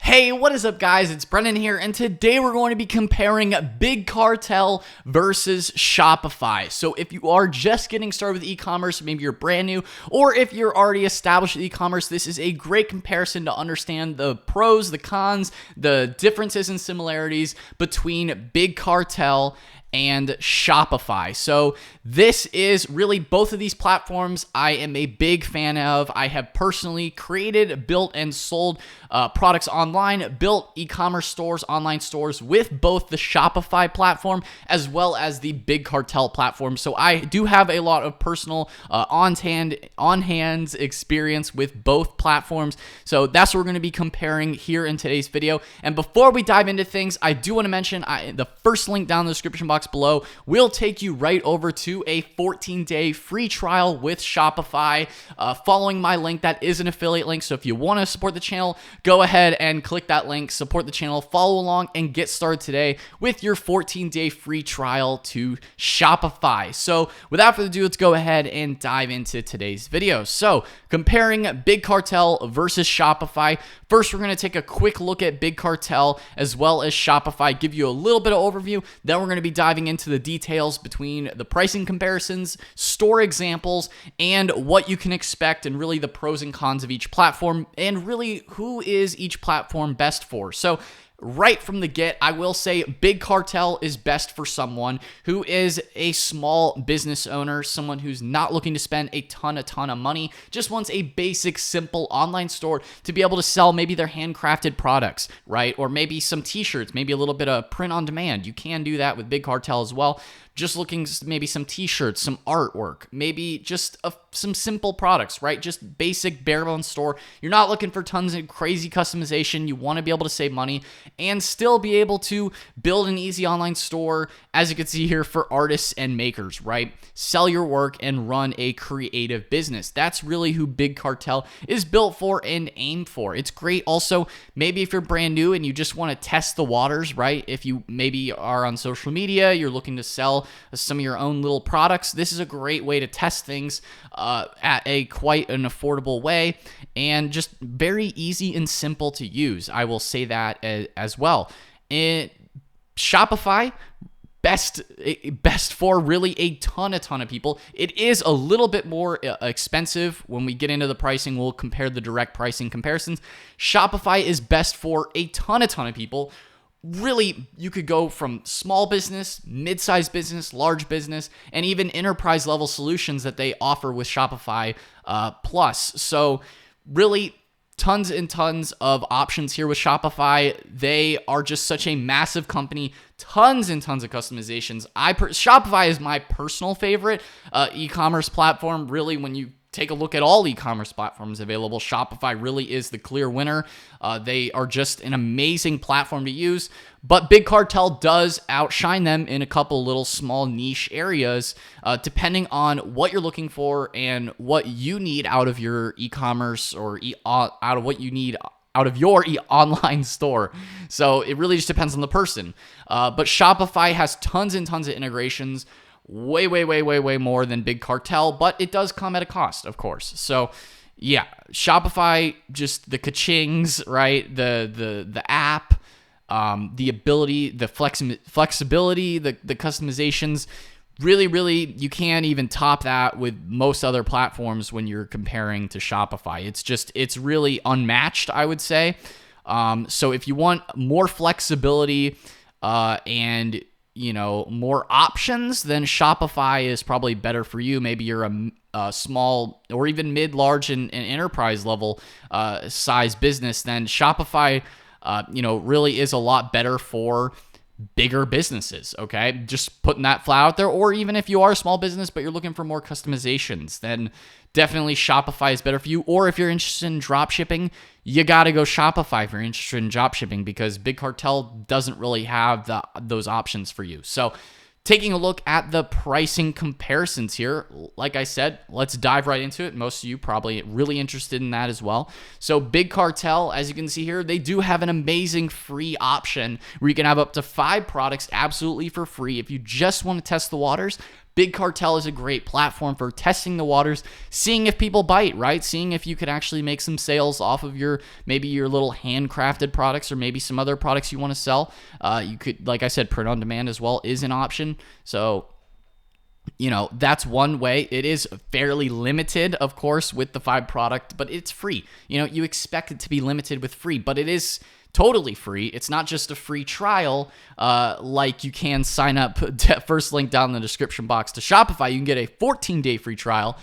Hey, what is up, guys? It's Brendan here, and today we're going to be comparing Big Cartel versus Shopify. So if you are just getting started with e-commerce, maybe you're brand new, or if you're already established with e-commerce, this is a great comparison to understand the pros, the cons, the differences and similarities between Big Cartel and Shopify. So this is really both of these platforms I am a big fan of. I have personally created, built, and sold products online, built e-commerce stores, online stores with both the Shopify platform as well as the Big Cartel platform. So I do have a lot of personal on-hands experience with both platforms. So that's what we're going to be comparing here in today's video. And before we dive into things, I do want to mention the first link down in the description box below will take you right over to a 14-day free trial with Shopify. Following my link, that is an affiliate link. So if you want to support the channel, go ahead and click that link, support the channel, follow along, and get started today with your 14-day free trial to Shopify. So without further ado, let's go ahead and dive into today's video. So comparing Big Cartel versus Shopify. First, we're going to take a quick look at Big Cartel as well as Shopify, give you a little bit of overview. Then we're going to be diving into the details between the pricing comparisons, store examples, and what you can expect, and really the pros and cons of each platform, and really who is each platform best for. So right from the get, I will say Big Cartel is best for someone who is a small business owner, someone who's not looking to spend a ton of money, just wants a basic, simple online store to be able to sell maybe their handcrafted products, right? Or maybe some t-shirts, maybe a little bit of print on demand. You can do that with Big Cartel as well. Just looking maybe some t-shirts, some artwork, maybe just some simple products, right? Just basic bare bones store. You're not looking for tons of crazy customization. You want to be able to save money and still be able to build an easy online store, as you can see here, for artists and makers, right? Sell your work and run a creative business. That's really who Big Cartel is built for and aimed for. It's great also, maybe if you're brand new and you just want to test the waters, right? If you maybe are on social media, you're looking to sell some of your own little products, this is a great way to test things at a quite an affordable way and just very easy and simple to use. I will say that as well. Shopify, best for really a ton of people. It is a little bit more expensive. When we get into the pricing, we'll compare the direct pricing comparisons. Shopify is best for a ton of people. Really, you could go from small business, mid-sized business, large business, and even enterprise level solutions that they offer with Shopify Plus. So really, tons and tons of options here with Shopify. They are just such a massive company, tons and tons of customizations. Shopify is my personal favorite e-commerce platform. Really, when you take a look at all e-commerce platforms available, Shopify really is the clear winner. They are just an amazing platform to use, but Big Cartel does outshine them in a couple little small niche areas, depending on what you're looking for and what you need out of your e-commerce or out of what you need out of your online store. So it really just depends on the person. But Shopify has tons and tons of integrations, way more than Big Cartel, but it does come at a cost, of course. So yeah, Shopify, just the ka-chings, right? The app, the ability, the flexibility, the customizations, really, you can't even top that with most other platforms when you're comparing to Shopify. It's really unmatched, I would say. So if you want more flexibility and more options, then Shopify is probably better for you. Maybe you're a small or even mid-large and enterprise level size business, then Shopify, really is a lot better for bigger businesses, okay? Just putting that flat out there. Or even if you are a small business, but you're looking for more customizations, then definitely Shopify is better for you. Or if you're interested in drop shipping, you got to go Shopify if you're interested in drop shipping, because Big Cartel doesn't really have those options for you. So taking a look at the pricing comparisons here, like I said, let's dive right into it. Most of you probably really interested in that as well. So Big Cartel, as you can see here, they do have an amazing free option where you can have up to 5 products absolutely for free. If you just want to test the waters, Big Cartel is a great platform for testing the waters, seeing if people bite, right? Seeing if you could actually make some sales off of maybe your little handcrafted products or maybe some other products you want to sell. You could, like I said, print on demand as well is an option. So, that's one way. It is fairly limited, of course, with the 5 product, but it's free. You expect it to be limited with free, but it is totally free. It's not just a free trial, like you can sign up. First link down in the description box to Shopify. You can get a 14-day free trial.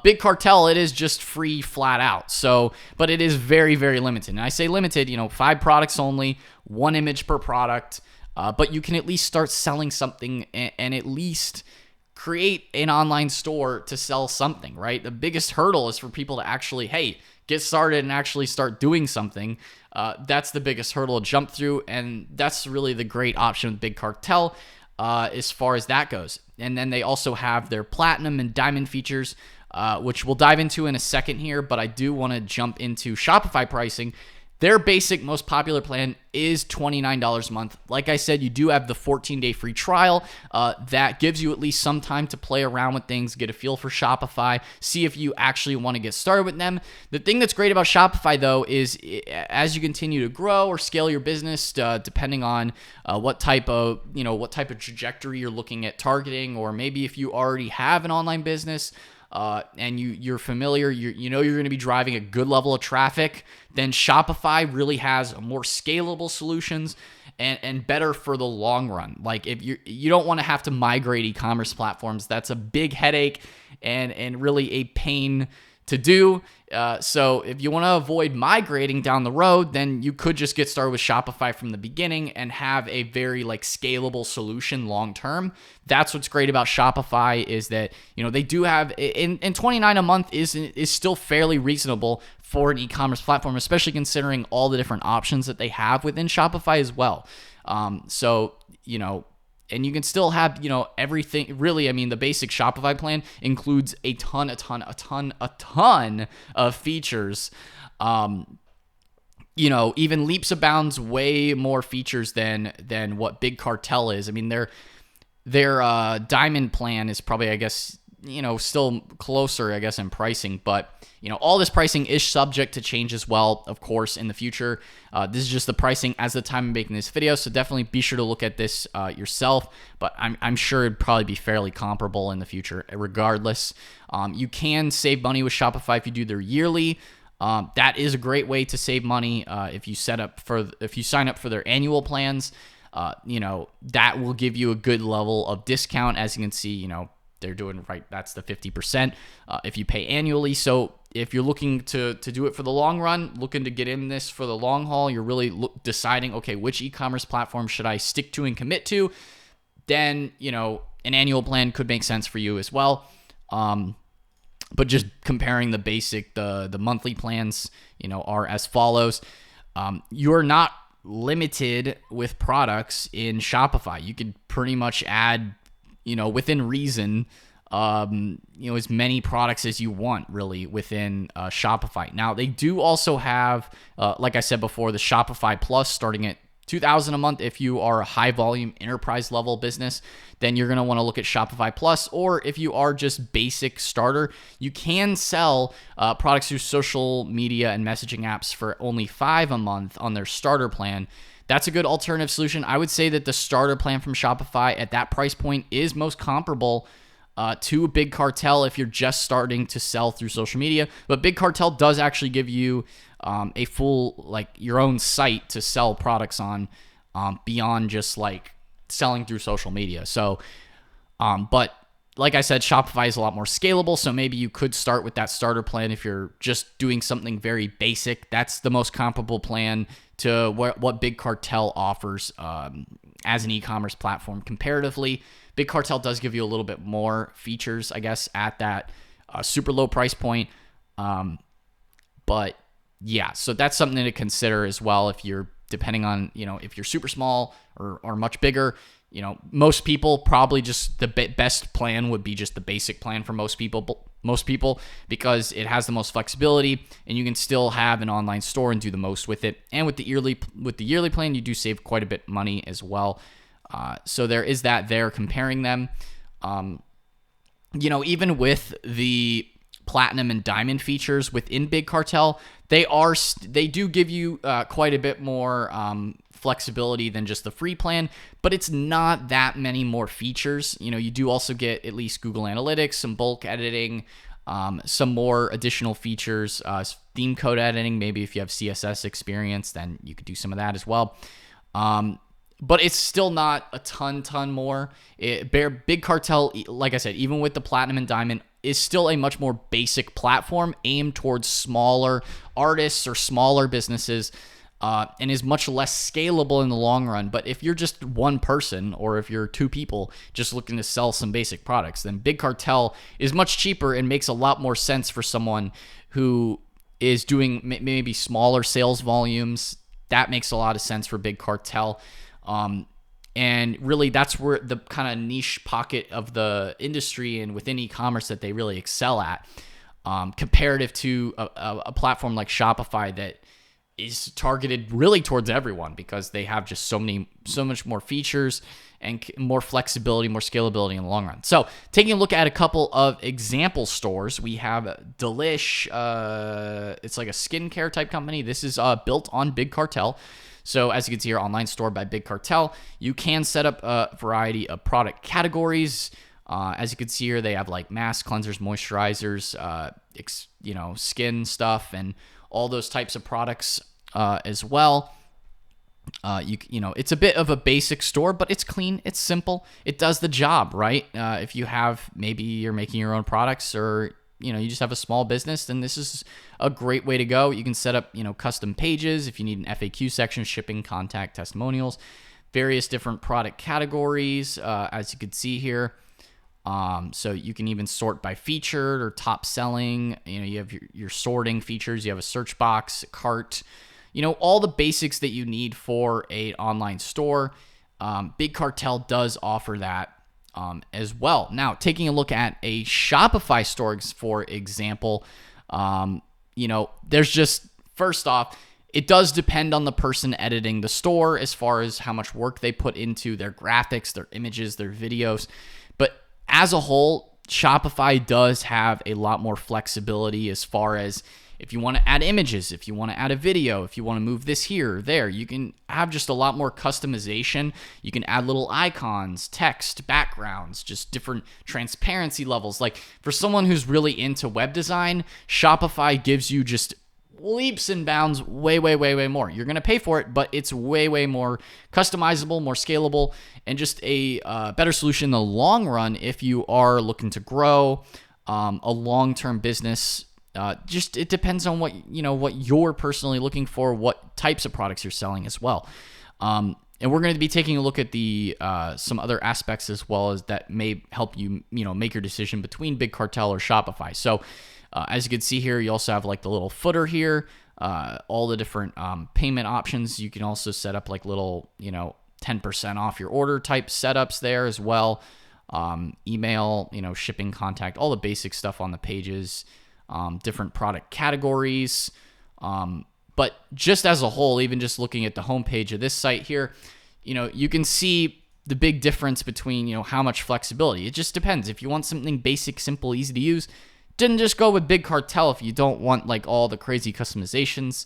Big Cartel, it is just free flat out. So, but it is very, very limited. And I say limited, 5 products only, 1 image per product. But you can at least start selling something and at least create an online store to sell something, right? The biggest hurdle is for people to actually, get started and actually start doing something. That's the biggest hurdle to jump through, and that's really the great option with Big Cartel as far as that goes. And then they also have their platinum and diamond features, which we'll dive into in a second here, but I do want to jump into Shopify pricing. Their basic, most popular plan is $29 a month. Like I said, you do have the 14-day free trial. That gives you at least some time to play around with things, get a feel for Shopify, see if you actually want to get started with them. The thing that's great about Shopify, though, is as you continue to grow or scale your business, depending on what type of trajectory you're looking at targeting, or maybe if you already have an online business, and you're familiar, you're going to be driving a good level of traffic, then Shopify really has more scalable solutions and better for the long run. Like if you don't want to have to migrate e-commerce platforms, that's a big headache and really a pain to do. So if you want to avoid migrating down the road, then you could just get started with Shopify from the beginning and have a very scalable solution long term. That's what's great about Shopify is that they do have in $29 a month is still fairly reasonable for an e-commerce platform, especially considering all the different options that they have within Shopify as well. And you can still have, everything. Really, I mean, the basic Shopify plan includes a ton of features. Even leaps and bounds way more features than what Big Cartel is. I mean, their diamond plan is probably, I guess, still closer, I guess, in pricing, but all this pricing is subject to change as well, of course, in the future. This is just the pricing as the time of making this video, so definitely be sure to look at this yourself, but I'm sure it'd probably be fairly comparable in the future regardless. You can save money with Shopify if you do their yearly. That is a great way to save money if you sign up for their annual plans. That will give you a good level of discount. As you can see, they're doing right. That's the 50% if you pay annually. So if you're looking to do it for the long run, looking to get in this for the long haul, you're really deciding, okay, which e-commerce platform should I stick to and commit to? Then, an annual plan could make sense for you as well. But just comparing the basic, the monthly plans, are as follows. You're not limited with products in Shopify. You could pretty much add, within reason, as many products as you want really within Shopify. Now they do also have, like I said before, the Shopify Plus starting at $2,000 a month. If you are a high volume enterprise level business, then you're going to want to look at Shopify Plus. Or if you are just basic starter, you can sell products through social media and messaging apps for only $5 a month on their starter plan. That's a good alternative solution. I would say that the starter plan from Shopify at that price point is most comparable to Big Cartel if you're just starting to sell through social media. But Big Cartel does actually give you a full, your own site to sell products on beyond just selling through social media. So, but like I said, Shopify is a lot more scalable. So maybe you could start with that starter plan if you're just doing something very basic. That's the most comparable plan to what Big Cartel offers as an e-commerce platform comparatively. Big Cartel does give you a little bit more features, I guess, at that super low price point. But yeah, so that's something to consider as well if you're, depending on, if you're super small or much bigger. Most people probably just the best plan would be just the basic plan for most people because it has the most flexibility and you can still have an online store and do the most with it. And with the yearly plan, you do save quite a bit of money as well. So there is that there comparing them. even with the platinum and diamond features within Big Cartel, they do give you quite a bit more flexibility than just the free plan, but it's not that many more features. You do also get at least Google Analytics, some bulk editing, some more additional features, theme code editing. Maybe if you have CSS experience, then you could do some of that as well. But it's still not a ton more. Big Cartel, like I said, even with the platinum and diamond, is still a much more basic platform aimed towards smaller artists or smaller businesses, and is much less scalable in the long run. But if you're just one person, or if you're two people just looking to sell some basic products, then Big Cartel is much cheaper and makes a lot more sense for someone who is doing maybe smaller sales volumes. That makes a lot of sense for Big Cartel. And really, that's where the kind of niche pocket of the industry and within e-commerce that they really excel at, comparative to a platform like Shopify that is targeted really towards everyone, because they have just so much more features and more flexibility, more scalability in the long run. So taking a look at a couple of example stores, we have Delish. It's like a skincare type company. This is built on Big Cartel. So as you can see here, online store by Big Cartel, you can set up a variety of product categories. As you can see here, they have like mask, cleansers, moisturizers, skin stuff, and all those types of products as well. It's a bit of a basic store, but it's clean, it's simple, it does the job, right? If you have, maybe you're making your own products, or you just have a small business, then this is a great way to go. You can set up, custom pages if you need an FAQ section, shipping, contact, testimonials, various different product categories, as you can see here. So you can even sort by featured or top selling. You have your sorting features. You have a search box, a cart, all the basics that you need for an online store. Big Cartel does offer that as well. Now, taking a look at a Shopify store, for example, there's just, first off, it does depend on the person editing the store as far as how much work they put into their graphics, their images, their videos. But as a whole, Shopify does have a lot more flexibility as far as if you want to add images, if you want to add a video, if you want to move this here or there, you can have just a lot more customization. You can add little icons, text, backgrounds, just different transparency levels. Like for someone who's really into web design, Shopify gives you just leaps and bounds way more. You're going to pay for it, but it's way more customizable, more scalable, and just a better solution in the long run if you are looking to grow a long-term business. Just it depends on what you're personally looking for, what types of products you're selling as well. And we're going to be taking a look at the some other aspects as well, as that may help you make your decision between Big Cartel or Shopify. So as you can see here, you also have like the little footer here, all the different payment options. You can also set up like little 10% off your order type setups there as well. Email, shipping, contact, all the basic stuff on the pages. Different product categories. But just as a whole, even just looking at the homepage of this site here, you can see the big difference between, how much flexibility. It just depends. If you want something basic, simple, easy to use, then just go with Big Cartel if you don't want like all the crazy customizations.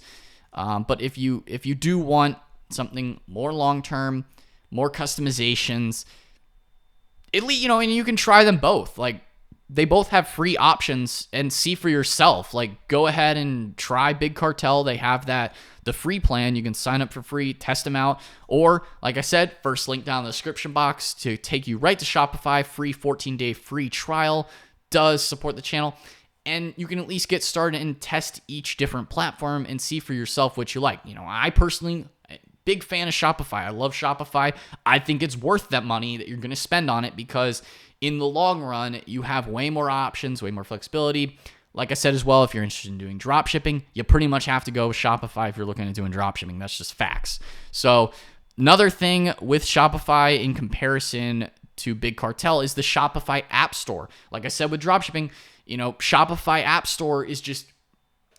But if you do want something more long-term, more customizations, at least, and you can try them both. Like, they both have free options, and see for yourself. Like, go ahead and try Big Cartel. They have the free plan. You can sign up for free, test them out. Or, like I said, first link down in the description box to take you right to Shopify. Free 14-day free trial does support the channel. And you can at least get started and test each different platform and see for yourself what you like. I personally, big fan of Shopify. I love Shopify. I think it's worth that money that you're going to spend on it, because in the long run, you have way more options, way more flexibility. Like I said as well, if you're interested in doing drop shipping, you pretty much have to go with Shopify if you're looking at doing drop shipping. That's just facts. So another thing with Shopify in comparison to Big Cartel is the Shopify App Store. Like I said with drop shipping, Shopify App Store is just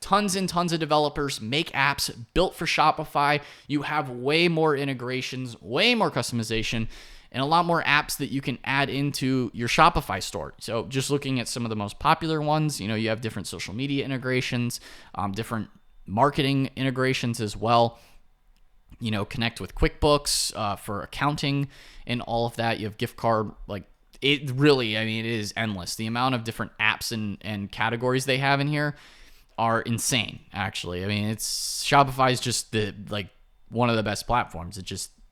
tons and tons of developers make apps built for Shopify. You have way more integrations, way more customization. and a lot more apps that you can add into your Shopify store. So just looking at some of the most popular ones, you have different social media integrations, different marketing integrations as well. Connect with QuickBooks for accounting and all of that. You have gift card, it really, it is endless. The amount of different apps and categories they have in here are insane, actually. Shopify is just one of the best platforms.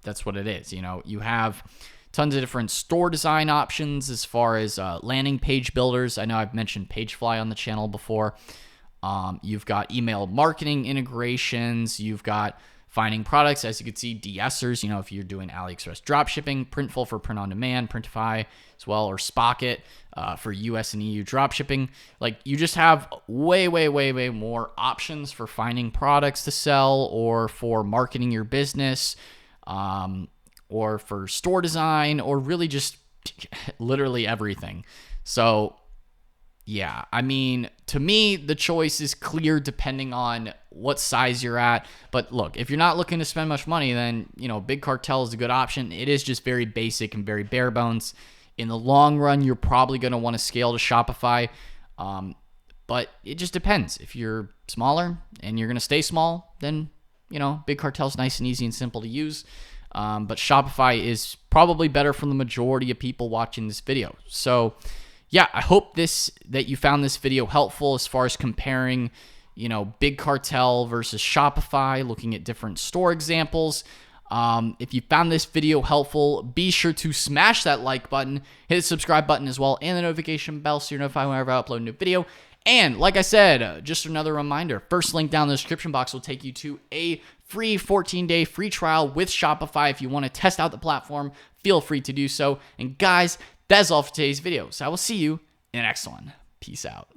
That's what it is. You have tons of different store design options as far as landing page builders. I know I've mentioned Pagefly on the channel before. You've got email marketing integrations. You've got finding products, as you can see, de-essers, if you're doing AliExpress dropshipping, Printful for print on demand, Printify as well, or Spocket for US and EU dropshipping. You just have way, way, way, way more options for finding products to sell, or for marketing your business, or for store design, or really just literally everything. So yeah, to me, the choice is clear depending on what size you're at. But look, if you're not looking to spend much money, then, Big Cartel is a good option. It is just very basic and very bare bones. In the long run, you're probably going to want to scale to Shopify. But it just depends. If you're smaller and you're going to stay small, then, Big Cartel's nice and easy and simple to use. But Shopify is probably better for the majority of people watching this video. So yeah, I hope that you found this video helpful as far as comparing, Big Cartel versus Shopify, looking at different store examples. If you found this video helpful, be sure to smash that like button, hit the subscribe button as well, and the notification bell so you're notified whenever I upload a new video. And like I said, just another reminder, first link down in the description box will take you to a free 14-day free trial with Shopify. If you want to test out the platform, feel free to do so. And guys, that's all for today's video. So I will see you in the next one. Peace out.